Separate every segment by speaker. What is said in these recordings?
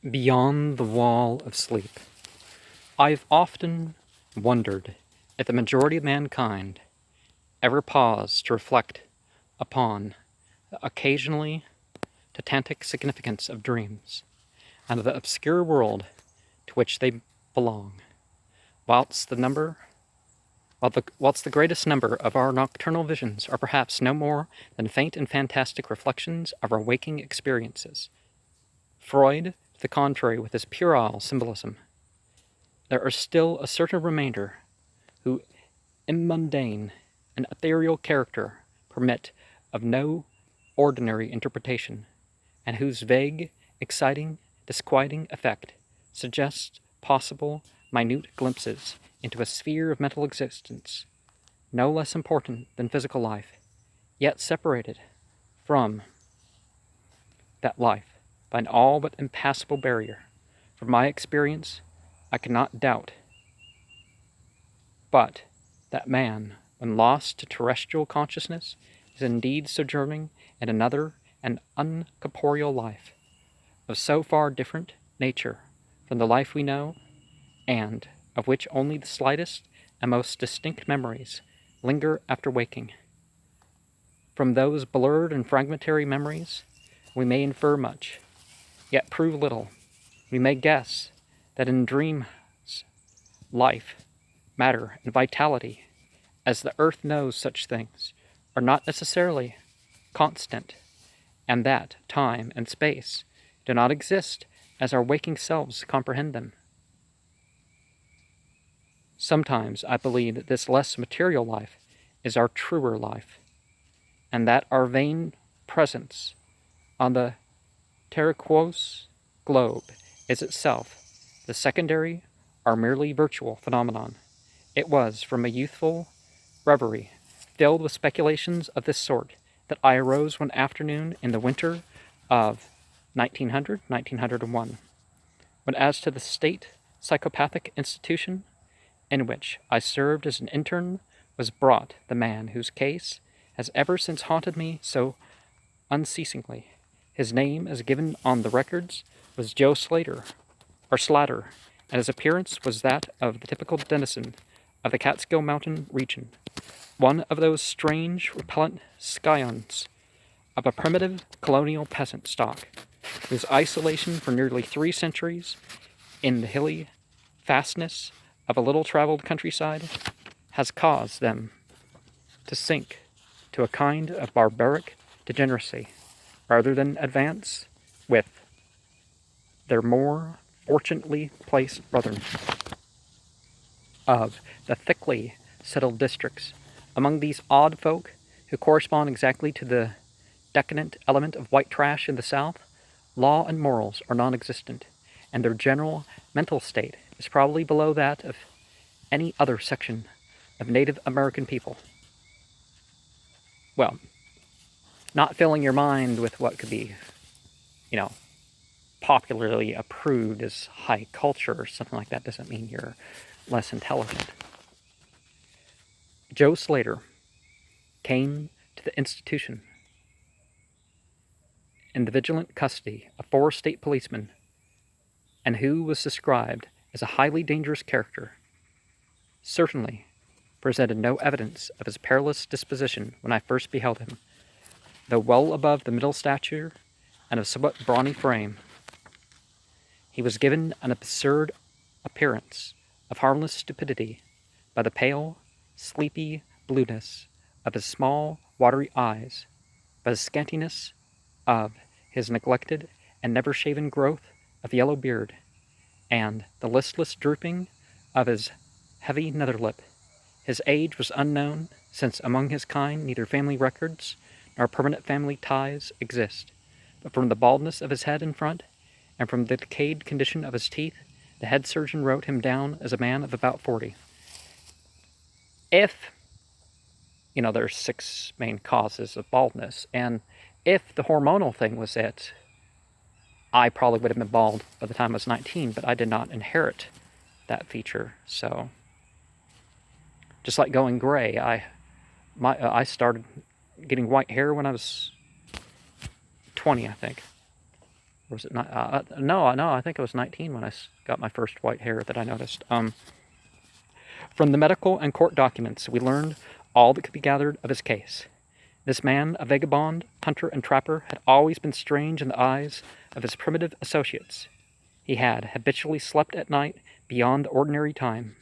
Speaker 1: Beyond the wall of sleep. I've often wondered if the majority of mankind ever paused to reflect upon the occasionally titanic significance of dreams and of the obscure world to which they belong, whilst the greatest number of our nocturnal visions are perhaps no more than faint and fantastic reflections of our waking experiences. Freud, to the contrary, with his puerile symbolism, there are still a certain remainder who, in mundane and ethereal character, permit of no ordinary interpretation, and whose vague, exciting, disquieting effect suggests possible, minute glimpses into a sphere of mental existence no less important than physical life, yet separated from that life by an all but impassable barrier. From my experience, I cannot doubt but that man, when lost to terrestrial consciousness, is indeed sojourning in another and uncorporeal life, of so far different nature from the life we know, and of which only the slightest and most distinct memories linger after waking. From those blurred and fragmentary memories, we may infer much, yet prove little. We may guess that in dreams, life, matter, and vitality, as the earth knows such things, are not necessarily constant, and that time and space do not exist as our waking selves comprehend them. Sometimes I believe that this less material life is our truer life, and that our vain presence on the terraquoise globe is itself the secondary or merely virtual phenomenon. It was from a youthful reverie, filled with speculations of this sort, that I arose one afternoon in the winter of 1901, when as to the state psychopathic institution in which I served as an intern was brought the man whose case has ever since haunted me so unceasingly. His name, as given on the records, was Joe Slater, or Slatter, and his appearance was that of the typical denizen of the Catskill Mountain region, one of those strange, repellent scions of a primitive colonial peasant stock, whose isolation for nearly 3 centuries in the hilly fastness of a little-traveled countryside has caused them to sink to a kind of barbaric degeneracy, rather than advance with their more fortunately placed brethren of the thickly settled districts. Among these odd folk, who correspond exactly to the decadent element of white trash in the South, law and morals are non-existent, and their general mental state is probably below that of any other section of Native American people. Well, not filling your mind with what could be, popularly approved as high culture or something like that doesn't mean you're less intelligent. Joe Slater came to the institution in the vigilant custody of 4 state policemen, and who was described as a highly dangerous character, certainly presented no evidence of his perilous disposition when I first beheld him, though well above the middle stature and of somewhat brawny frame. He was given an absurd appearance of harmless stupidity by the pale, sleepy blueness of his small, watery eyes, by the scantiness of his neglected and never-shaven growth of yellow beard, and the listless drooping of his heavy nether lip. His age was unknown, since among his kind neither family records nor permanent family ties exist, but from the baldness of his head in front, and from the decayed condition of his teeth, the head surgeon wrote him down as a man of about 40. If, there's 6 main causes of baldness, and if the hormonal thing was it, I probably would have been bald by the time I was 19, but I did not inherit that feature. So, just like going gray, I started getting white hair when I was 20, I think. Or was it not? No, I think it was 19 when I got my first white hair that I noticed. From the medical and court documents, we learned all that could be gathered of his case. This man, a vagabond, hunter, and trapper, had always been strange in the eyes of his primitive associates. He had habitually slept at night beyond the ordinary time,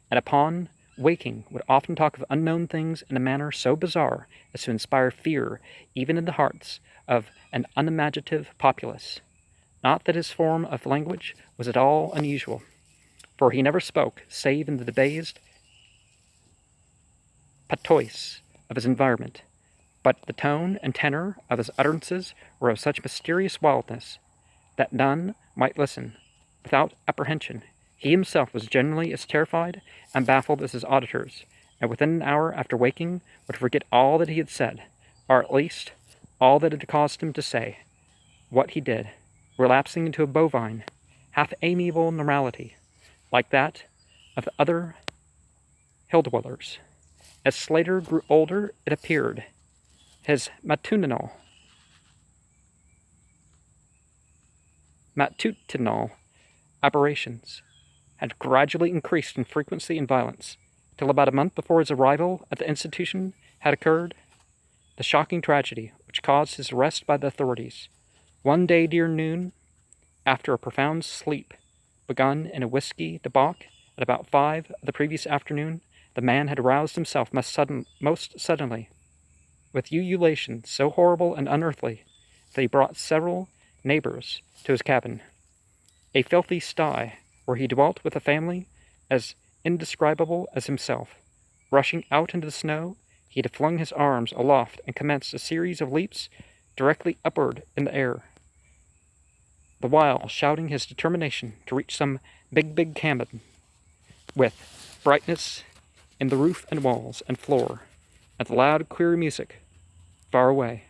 Speaker 1: and upon waking would often talk of unknown things in a manner so bizarre as to inspire fear even in the hearts of an unimaginative populace. Not that his form of language was at all unusual, for he never spoke save in the debased patois of his environment, but the tone and tenor of his utterances were of such mysterious wildness that none might listen without apprehension. He himself was generally as terrified and baffled as his auditors, and within an hour after waking would forget all that he had said, or at least all that had caused him to say what he did, relapsing into a bovine, half-amiable normality, like that of the other hill-dwellers. As Slater grew older, it appeared, his matutinal aberrations had gradually increased in frequency and violence, till about a month before his arrival at the institution had occurred the shocking tragedy which caused his arrest by the authorities. One day near noon, after a profound sleep begun in a whiskey debauch at about 5 of the previous afternoon, the man had aroused himself most suddenly, with ululations so horrible and unearthly that he brought several neighbors to his cabin, a filthy sty where he dwelt with a family as indescribable as himself. Rushing out into the snow, he had flung his arms aloft and commenced a series of leaps directly upward in the air, the while shouting his determination to reach some big cabin with brightness in the roof and walls and floor, and the loud queer music far away.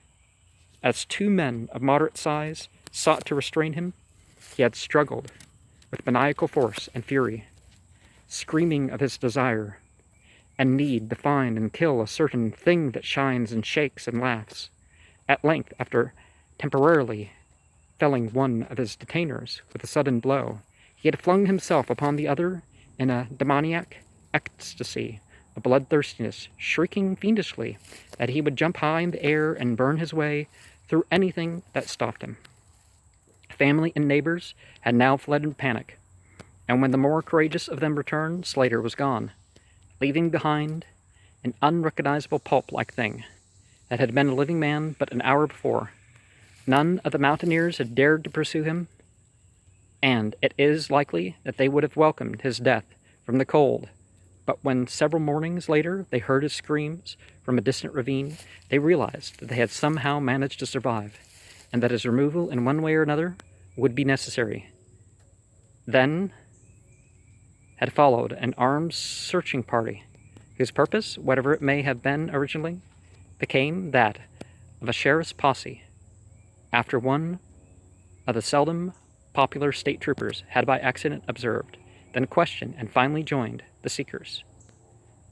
Speaker 1: As two men of moderate size sought to restrain him, he had struggled with maniacal force and fury, screaming of his desire and need to find and kill a certain thing that shines and shakes and laughs. At length, after temporarily felling one of his detainers with a sudden blow, he had flung himself upon the other in a demoniac ecstasy of bloodthirstiness, shrieking fiendishly that he would jump high in the air and burn his way through anything that stopped him. Family and neighbors had now fled in panic, and when the more courageous of them returned, Slater was gone, leaving behind an unrecognizable pulp-like thing that had been a living man but an hour before. None of the mountaineers had dared to pursue him, and it is likely that they would have welcomed his death from the cold. But when several mornings later they heard his screams from a distant ravine, they realized that they had somehow managed to survive, and that his removal in one way or another would be necessary. Then had followed an armed searching party, whose purpose, whatever it may have been originally, became that of a sheriff's posse, after one of the seldom popular state troopers had by accident observed, then questioned, and finally joined the seekers.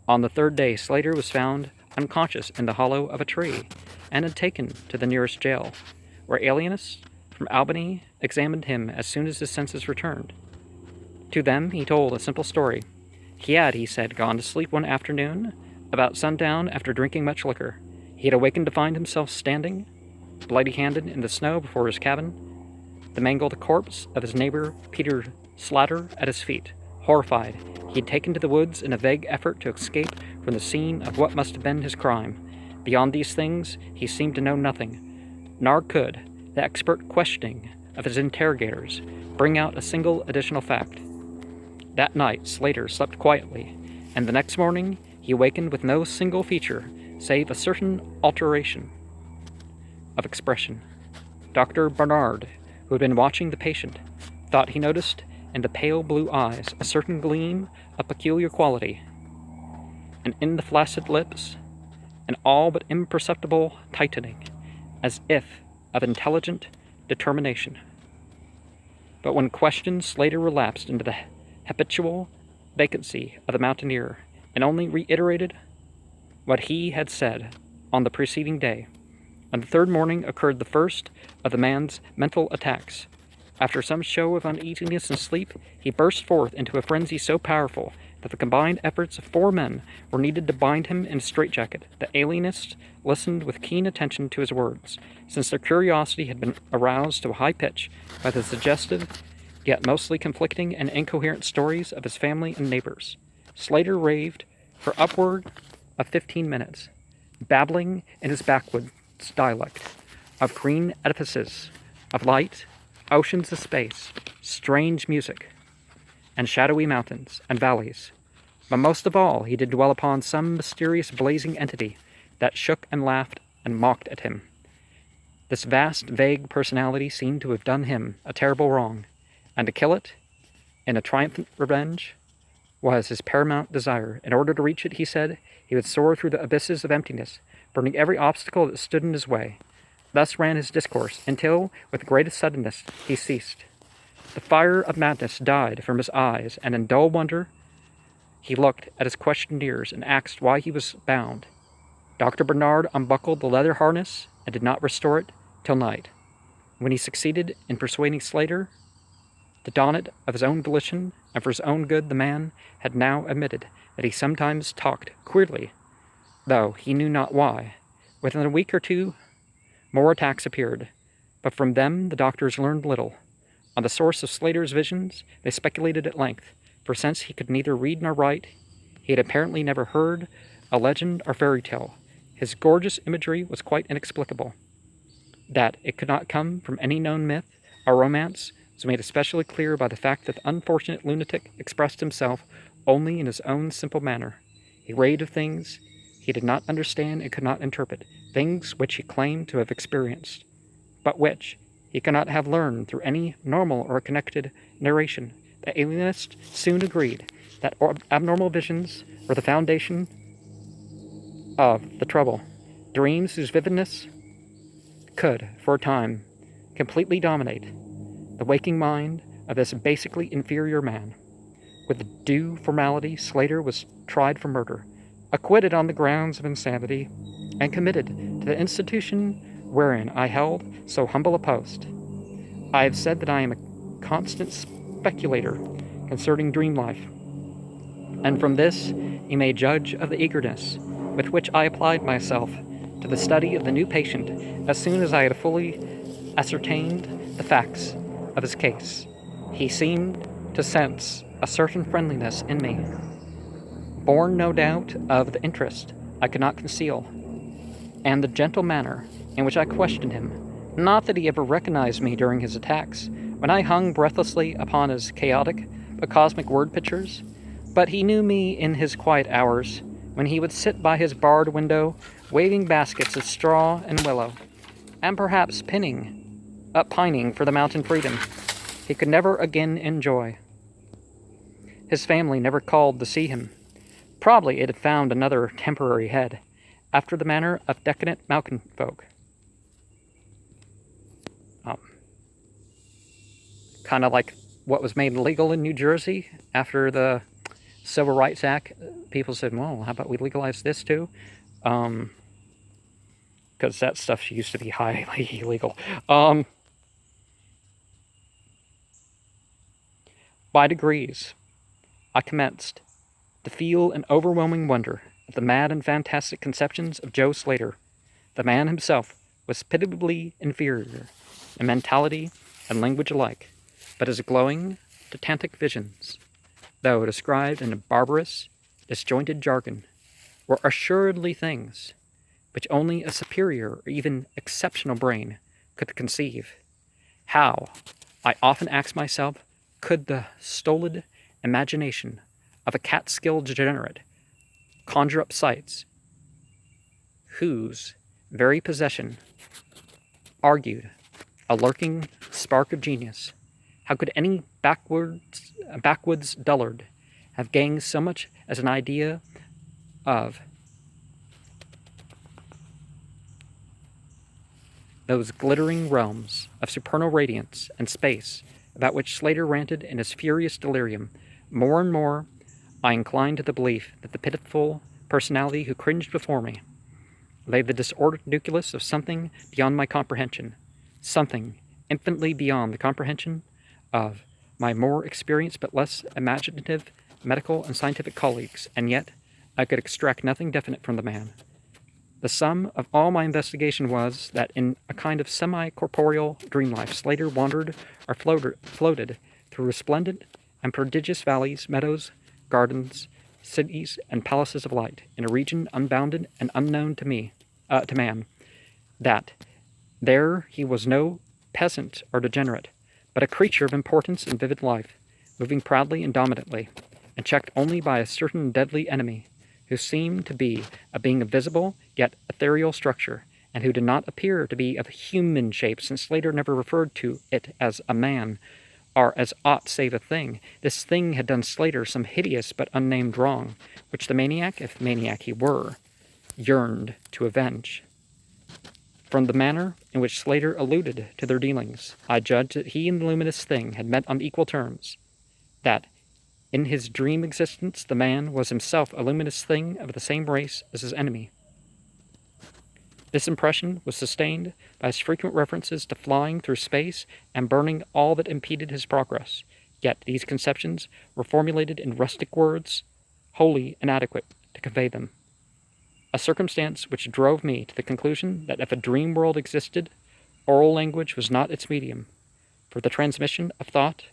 Speaker 1: On the third day, Slater was found unconscious in the hollow of a tree, and had taken to the nearest jail, where alienists from Albany examined him as soon as his senses returned. To them he told a simple story. He had, he said, gone to sleep one afternoon, about sundown, after drinking much liquor. He had awakened to find himself standing, bloody-handed, in the snow before his cabin, the mangled corpse of his neighbor Peter Slater at his feet. Horrified, he had taken to the woods in a vague effort to escape from the scene of what must have been his crime. Beyond these things, he seemed to know nothing, nor could the expert questioning of his interrogators bring out a single additional fact. That night, Slater slept quietly, and the next morning he awakened with no single feature save a certain alteration of expression. Dr. Barnard, who had been watching the patient, thought he noticed in the pale blue eyes a certain gleam of peculiar quality, and in the flaccid lips an all but imperceptible tightening, as if of intelligent determination. But when questioned, Slater relapsed into the habitual vacancy of the mountaineer, and only reiterated what he had said on the preceding day. On the third morning occurred the first of the man's mental attacks, After some show of uneasiness and sleep, he burst forth into a frenzy so powerful that the combined efforts of 4 men were needed to bind him in a straitjacket. The alienists listened with keen attention to his words, since their curiosity had been aroused to a high pitch by the suggestive, yet mostly conflicting and incoherent stories of his family and neighbors. Slater raved for upward of 15 minutes, babbling in his backwoods dialect of green edifices, of light, oceans of space, strange music, and shadowy mountains and valleys. But most of all, he did dwell upon some mysterious blazing entity that shook and laughed and mocked at him. This vast, vague personality seemed to have done him a terrible wrong, and to kill it, in a triumphant revenge, was his paramount desire. In order to reach it, he said, he would soar through the abysses of emptiness, burning every obstacle that stood in his way. Thus ran his discourse, until, with greatest suddenness, he ceased. The fire of madness died from his eyes, and in dull wonder he looked at his questioners and asked why he was bound. Dr. Bernard unbuckled the leather harness and did not restore it till night, when he succeeded in persuading Slater to don it of his own volition, and for his own good. The man had now admitted that he sometimes talked queerly, though he knew not why. Within a week or two, more attacks appeared, but from them the doctors learned little. On the source of Slater's visions, they speculated at length, for since he could neither read nor write, he had apparently never heard a legend or fairy tale. His gorgeous imagery was quite inexplicable. That it could not come from any known myth or romance was made especially clear by the fact that the unfortunate lunatic expressed himself only in his own simple manner. He raved of things he did not understand and could not interpret, things which he claimed to have experienced, but which he could not have learned through any normal or connected narration. The alienist soon agreed that abnormal visions were the foundation of the trouble. Dreams whose vividness could, for a time, completely dominate the waking mind of this basically inferior man. With due formality, Slater was tried for murder, acquitted on the grounds of insanity, and committed to the institution wherein I held so humble a post. I have said that I am a constant speculator concerning dream life, and from this you may judge of the eagerness with which I applied myself to the study of the new patient as soon as I had fully ascertained the facts of his case. He seemed to sense a certain friendliness in me, born no doubt of the interest I could not conceal, and the gentle manner in which I questioned him. Not that he ever recognized me during his attacks, when I hung breathlessly upon his chaotic but cosmic word pictures, but he knew me in his quiet hours, when he would sit by his barred window, waving baskets of straw and willow, and perhaps pining for the mountain freedom he could never again enjoy. His family never called to see him. Probably it had found another temporary head, after the manner of decadent mountain folk. Kind of like what was made illegal in New Jersey after the Civil Rights Act. People said, well, how about we legalize this too? Because that stuff used to be highly illegal. By degrees, I commenced to feel an overwhelming wonder at the mad and fantastic conceptions of Joe Slater. The man himself was pitiably inferior in mentality and language alike, but his glowing, titanic visions, though described in a barbarous, disjointed jargon, were assuredly things which only a superior or even exceptional brain could conceive. How, I often asked myself, could the stolid imagination of a Catskill degenerate conjure up sights whose very possession argued a lurking spark of genius? How could any backwoods dullard have gained so much as an idea of those glittering realms of supernal radiance and space about which Slater ranted in his furious delirium? More and more I inclined to the belief that the pitiful personality who cringed before me lay the disordered nucleus of something beyond my comprehension, something infinitely beyond the comprehension of my more experienced but less imaginative medical and scientific colleagues, and yet I could extract nothing definite from the man. The sum of all my investigation was that in a kind of semi-corporeal dream life, Slater wandered or floated through resplendent and prodigious valleys, meadows, gardens, cities, and palaces of light, in a region unbounded and unknown to man, that there he was no peasant or degenerate, but a creature of importance and vivid life, moving proudly and dominantly, and checked only by a certain deadly enemy, who seemed to be a being of visible yet ethereal structure, and who did not appear to be of human shape, since Slater never referred to it as a man, or as aught save a thing. This thing had done Slater some hideous but unnamed wrong, which the maniac, if maniac he were, yearned to avenge. From the manner in which Slater alluded to their dealings, I judged that he and the luminous thing had met on equal terms, that in his dream existence the man was himself a luminous thing of the same race as his enemy. This impression was sustained by his frequent references to flying through space and burning all that impeded his progress, yet these conceptions were formulated in rustic words, wholly inadequate to convey them. A circumstance which drove me to the conclusion that if a dream world existed, oral language was not its medium for the transmission of thought.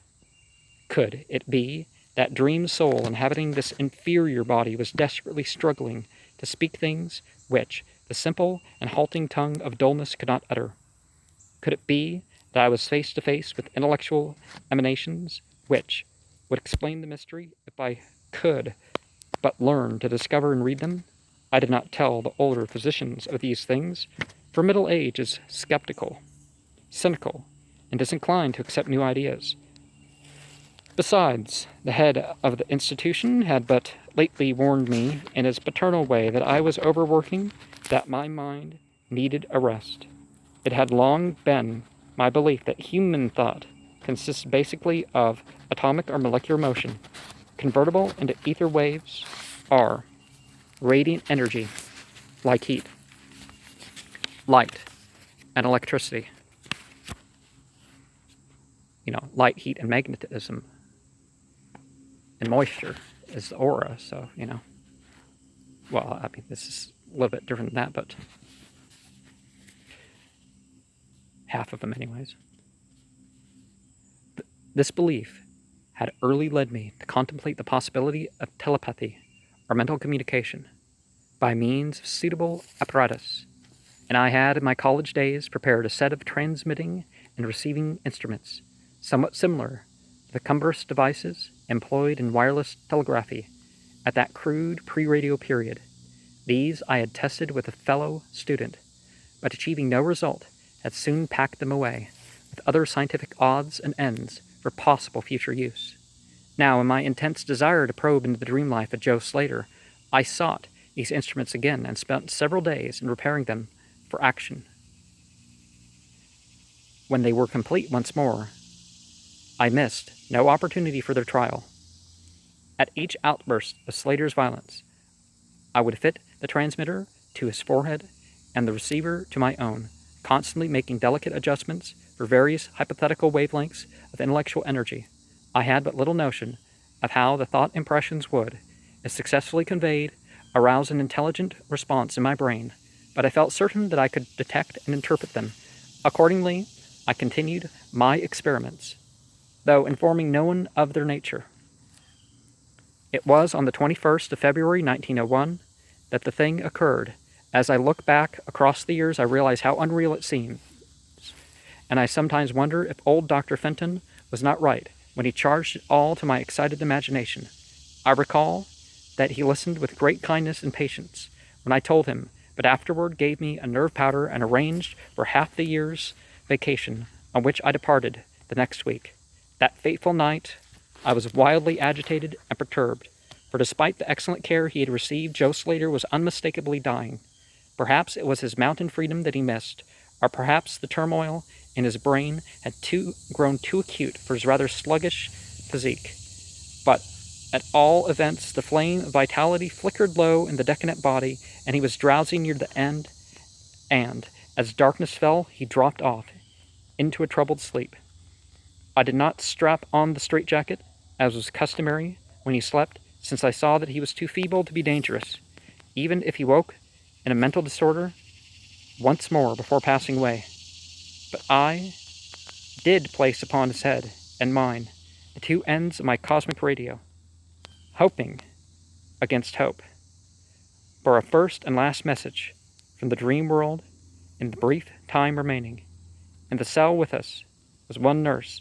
Speaker 1: Could it be that dream soul inhabiting this inferior body was desperately struggling to speak things which the simple and halting tongue of dullness could not utter? Could it be that I was face to face with intellectual emanations which would explain the mystery if I could but learn to discover and read them? I did not tell the older physicians of these things, for middle age is skeptical, cynical, and disinclined to accept new ideas. Besides, the head of the institution had but lately warned me in his paternal way that I was overworking, that my mind needed a rest. It had long been my belief that human thought consists basically of atomic or molecular motion, convertible into ether waves, or radiant energy, like heat, light, and electricity. Light, heat, and magnetism, and moisture is the aura, so, well, I mean, this is a little bit different than that, but half of them anyways. This belief had early led me to contemplate the possibility of telepathy, or mental communication, by means of suitable apparatus, and I had in my college days prepared a set of transmitting and receiving instruments, somewhat similar to the cumbrous devices employed in wireless telegraphy at that crude pre-radio period. These I had tested with a fellow student, but achieving no result, had soon packed them away, with other scientific odds and ends for possible future use. Now, in my intense desire to probe into the dream life of Joe Slater, I sought these instruments again and spent several days in repairing them for action. When they were complete once more, I missed no opportunity for their trial. At each outburst of Slater's violence, I would fit the transmitter to his forehead and the receiver to my own, constantly making delicate adjustments for various hypothetical wavelengths of intellectual energy. I had but little notion of how the thought impressions would, if successfully conveyed, arouse an intelligent response in my brain, but I felt certain that I could detect and interpret them. Accordingly, I continued my experiments, though informing no one of their nature. It was on the 21st of February, 1901, that the thing occurred. As I look back across the years, I realize how unreal it seems, and I sometimes wonder if old Dr. Fenton was not right when he charged it all to my excited imagination. I recall that he listened with great kindness and patience when I told him, but afterward gave me a nerve powder and arranged for half the year's vacation, on which I departed the next week. That fateful night, I was wildly agitated and perturbed, for despite the excellent care he had received, Joe Slater was unmistakably dying. Perhaps it was his mountain freedom that he missed, or perhaps the turmoil in his brain had grown too acute for his rather sluggish physique. But at all events, the flame of vitality flickered low in the decadent body, and he was drowsy near the end, and, as darkness fell, he dropped off into a troubled sleep. I did not strap on the straitjacket, as was customary when he slept, since I saw that he was too feeble to be dangerous, even if he woke in a mental disorder once more before passing away. But I did place upon his head and mine the two ends of my cosmic radio, hoping against hope for a first and last message from the dream world in the brief time remaining. In the cell with us was one nurse,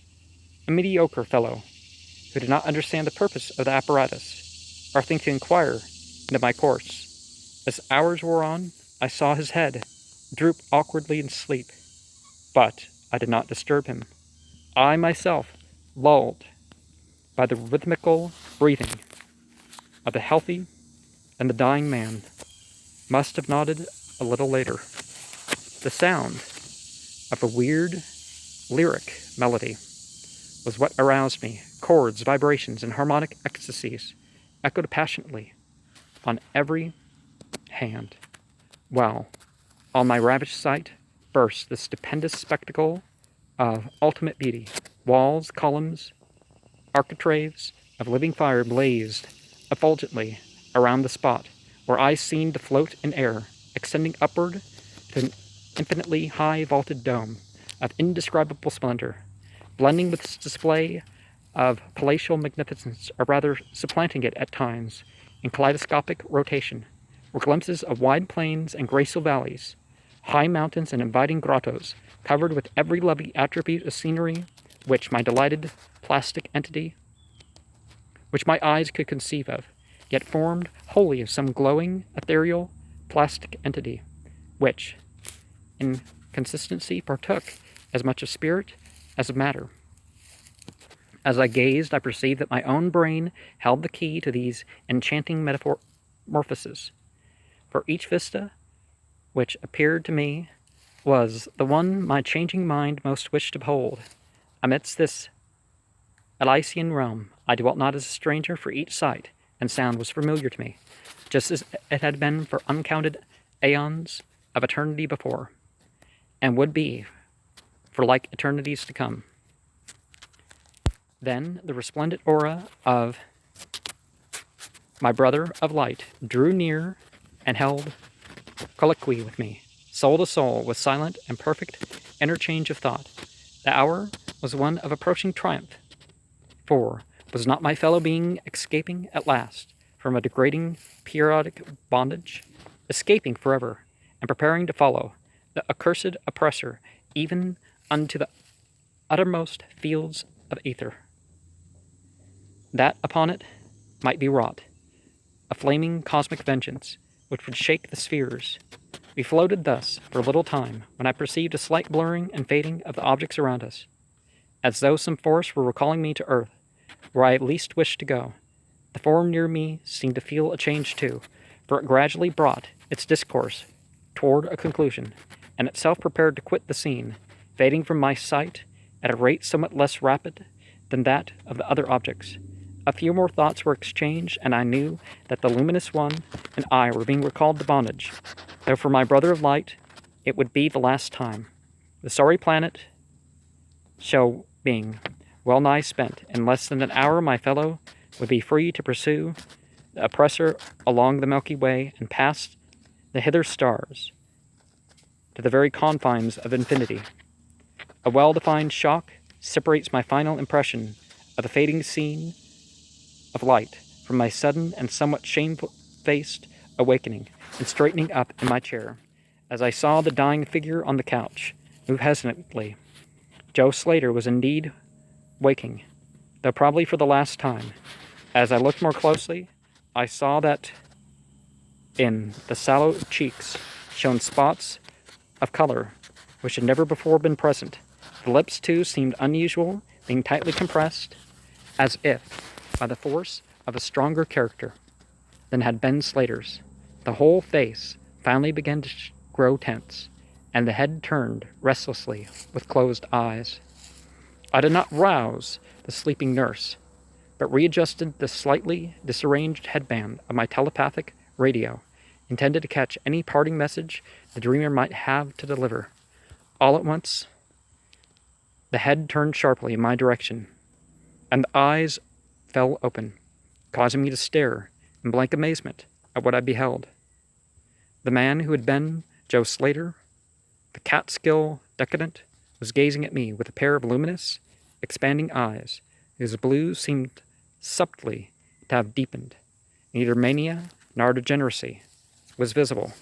Speaker 1: a mediocre fellow who did not understand the purpose of the apparatus or think to inquire into my course. As hours wore on, I saw his head droop awkwardly in sleep, but I did not disturb him. I myself, lulled by the rhythmical breathing of the healthy and the dying man, must have nodded a little later. The sound of a weird, lyric melody was what aroused me. Chords, vibrations, and harmonic ecstasies echoed passionately on every hand, while on my ravished sight burst the stupendous spectacle of ultimate beauty. Walls, columns, architraves of living fire blazed effulgently around the spot where I seemed to float in air, extending upward to an infinitely high vaulted dome of indescribable splendor, blending with its display of palatial magnificence, or rather supplanting it at times in kaleidoscopic rotation, were glimpses of wide plains and graceful valleys, high mountains and inviting grottos, covered with every lovely attribute of scenery which my delighted plastic entity, which my eyes could conceive of, yet formed wholly of some glowing, ethereal, plastic entity, which, in consistency, partook as much of spirit as of matter. As I gazed, I perceived that my own brain held the key to these enchanting metamorphoses, for each vista which appeared to me was the one my changing mind most wished to behold. Amidst this Elysian realm, I dwelt not as a stranger, for each sight and sound was familiar to me, just as it had been for uncounted aeons of eternity before, and would be for like eternities to come. Then the resplendent aura of my brother of light drew near and held colloquy with me, soul to soul, with silent and perfect interchange of thought. The hour was one of approaching triumph, for was not my fellow being escaping at last from a degrading periodic bondage, escaping forever, and preparing to follow the accursed oppressor even unto the uttermost fields of ether, that upon it might be wrought a flaming cosmic vengeance which would shake the spheres. We floated thus for a little time, when I perceived a slight blurring and fading of the objects around us, as though some force were recalling me to earth, where I at least wished to go. The form near me seemed to feel a change too, for it gradually brought its discourse toward a conclusion, and itself prepared to quit the scene, fading from my sight at a rate somewhat less rapid than that of the other objects. A few more thoughts were exchanged, and I knew that the luminous one and I were being recalled to bondage, though for my brother of light it would be the last time. The sorry planet show being well nigh spent, in less than an hour my fellow would be free to pursue the oppressor along the Milky Way and past the hither stars to the very confines of infinity. A well-defined shock separates my final impression of the fading scene of light from my sudden and somewhat shamefaced awakening and straightening up in my chair, as I saw the dying figure on the couch move hesitantly. Joe Slater was indeed waking, though probably for the last time. As I looked more closely, I saw that in the sallow cheeks shone spots of color which had never before been present. The lips, too, seemed unusual, being tightly compressed, as if by the force of a stronger character than had been Slater's. The whole face finally began to grow tense, and the head turned restlessly with closed eyes. I did not rouse the sleeping nurse, but readjusted the slightly disarranged headband of my telepathic radio, intended to catch any parting message the dreamer might have to deliver. All at once, The head turned sharply in my direction, and the eyes fell open, causing me to stare in blank amazement at what I beheld. The man who had been Joe Slater, the Catskill decadent, was gazing at me with a pair of luminous, expanding eyes whose blue seemed subtly to have deepened. Neither mania nor degeneracy was visible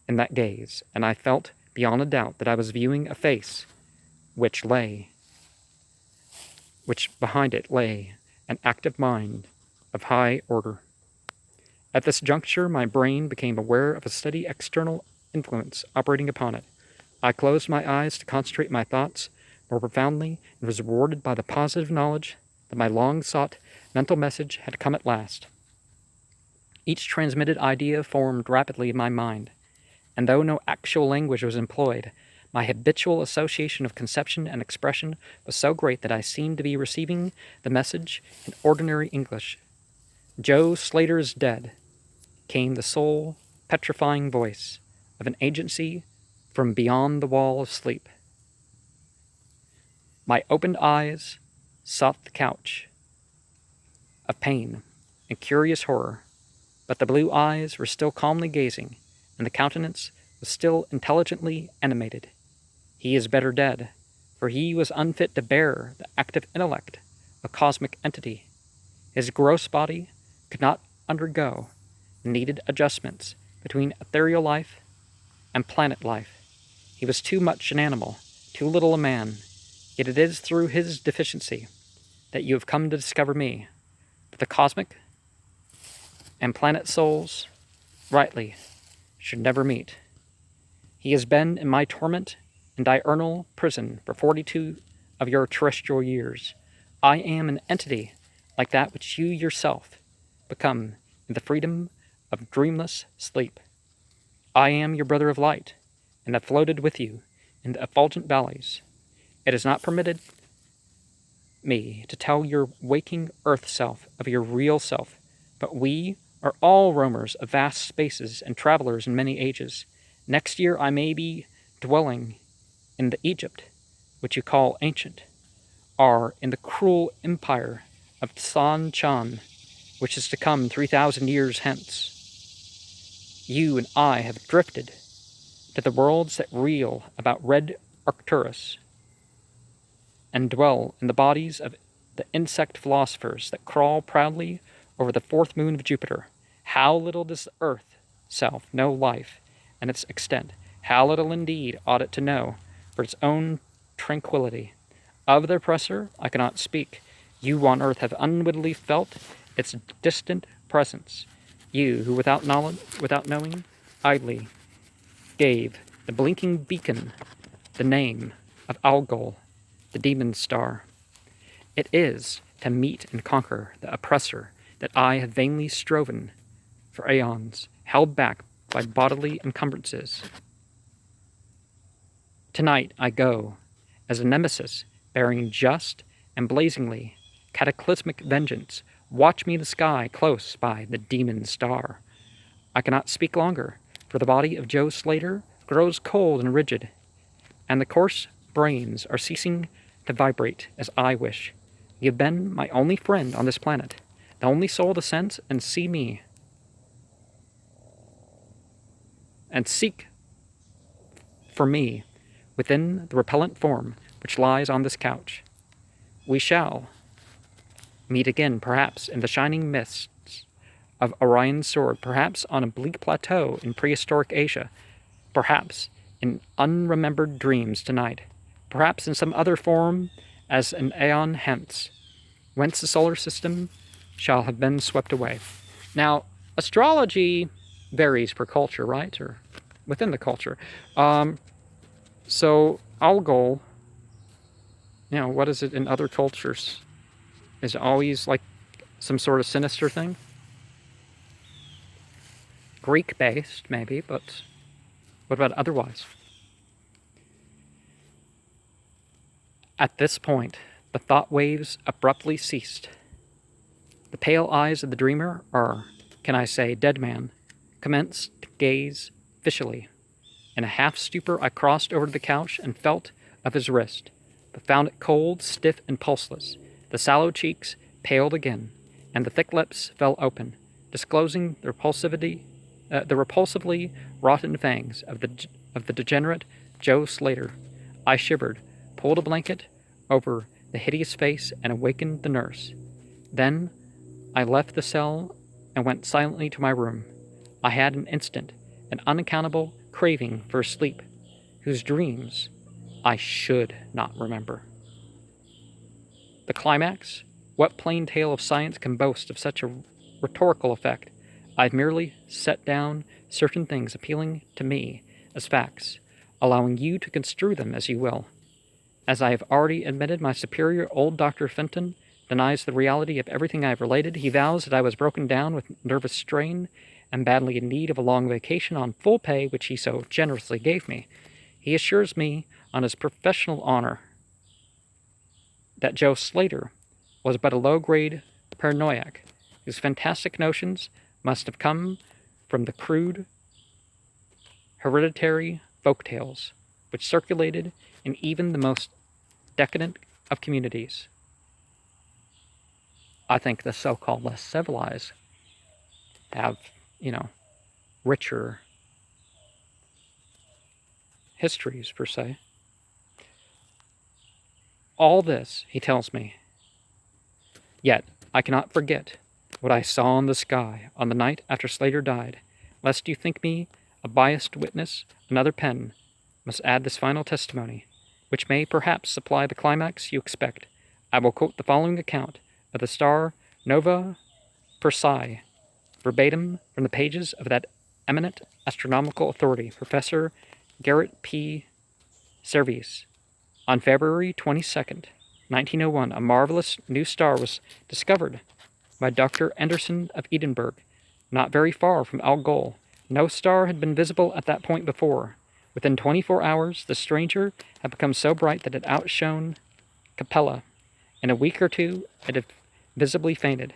Speaker 1: in that gaze, and I felt beyond a doubt that I was viewing a face which behind it lay an active mind of high order. At this juncture, my brain became aware of a steady external influence operating upon it. I closed my eyes to concentrate my thoughts more profoundly and was rewarded by the positive knowledge that my long-sought mental message had come at last. Each transmitted idea formed rapidly in my mind, and though no actual language was employed, my habitual association of conception and expression was so great that I seemed to be receiving the message in ordinary English. Joe Slater is dead, came the soul petrifying voice of an agency from beyond the wall of sleep. My opened eyes sought the couch of pain and curious horror, but the blue eyes were still calmly gazing, and the countenance was still intelligently animated. He is better dead, for he was unfit to bear the active intellect of cosmic entity. His gross body could not undergo needed adjustments between ethereal life and planet life. He was too much an animal, too little a man. Yet it is through his deficiency that you have come to discover me, that the cosmic and planet souls, rightly, should never meet. He has been in my torment and diurnal prison for 42 of your terrestrial years. I am an entity like that which you yourself become in the freedom of dreamless sleep. I am your brother of light, and have floated with you in the effulgent valleys. It is not permitted me to tell your waking earth self of your real self, but we are all roamers of vast spaces and travelers in many ages. Next year I may be dwelling in the Egypt, which you call ancient, or in the cruel empire of San Chan, which is to come 3,000 years hence. You and I have drifted to the worlds that reel about red Arcturus, and dwell in the bodies of the insect philosophers that crawl proudly over the fourth moon of Jupiter. How little does the earth self know life and its extent? How little indeed ought it to know for its own tranquility? Of the oppressor I cannot speak. You on earth have unwittingly felt its distant presence. You who without knowing, idly gave the blinking beacon the name of Algol, the demon star. It is to meet and conquer the oppressor that I have vainly striven for aeons, held back by bodily encumbrances. Tonight I go as a nemesis bearing just and blazingly cataclysmic vengeance. Watch me in the sky close by the demon star. I cannot speak longer, for the body of Joe Slater grows cold and rigid, and the coarse brains are ceasing to vibrate as I wish. You have been my only friend on this planet, the only soul to sense and see me, and seek for me within the repellent form which lies on this couch. We shall meet again, perhaps in the shining mists of Orion's sword, perhaps on a bleak plateau in prehistoric Asia, perhaps in unremembered dreams tonight, perhaps in some other form as an aeon hence, whence the solar system shall have been swept away. Now, astrology varies per culture, right? Or within the culture. So Algol, what is it in other cultures? Is it always like some sort of sinister thing? Greek-based, maybe, but what about otherwise? At this point, the thought waves abruptly ceased. The pale eyes of the dreamer, or, can I say, dead man, commenced to gaze fishily. In a half-stupor, I crossed over to the couch and felt of his wrist, but found it cold, stiff, and pulseless. The sallow cheeks paled again, and the thick lips fell open, disclosing the repulsively rotten fangs of the degenerate Joe Slater. I shivered, pulled a blanket over the hideous face, and awakened the nurse. Then I left the cell and went silently to my room. I had an unaccountable craving for sleep, whose dreams I should not remember. The climax? What plain tale of science can boast of such a rhetorical effect? I've merely set down certain things appealing to me as facts, allowing you to construe them as you will. As I have already admitted, my superior, old Dr. Fenton, denies the reality of everything I have related. He vows that I was broken down with nervous strain and badly in need of a long vacation on full pay, which he so generously gave me. He assures me, on his professional honor, that Joe Slater was but a low-grade paranoiac whose fantastic notions must have come from the crude, hereditary folk tales which circulated in even the most decadent of communities. I think the so-called less civilized have, richer histories, per se. All this, he tells me. Yet, I cannot forget what I saw in the sky on the night after Slater died. Lest you think me a biased witness, another pen must add this final testimony, which may perhaps supply the climax you expect. I will quote the following account of the star Nova Persei, verbatim from the pages of that eminent astronomical authority, Professor Garrett P. Servies. On February 22nd, 1901, a marvelous new star was discovered by Dr. Anderson of Edinburgh, not very far from Algol. No star had been visible at that point before. Within 24 hours, the stranger had become so bright that it outshone Capella. In a week or two, it had visibly fainted,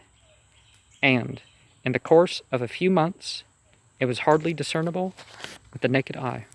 Speaker 1: and, in the course of a few months, it was hardly discernible with the naked eye.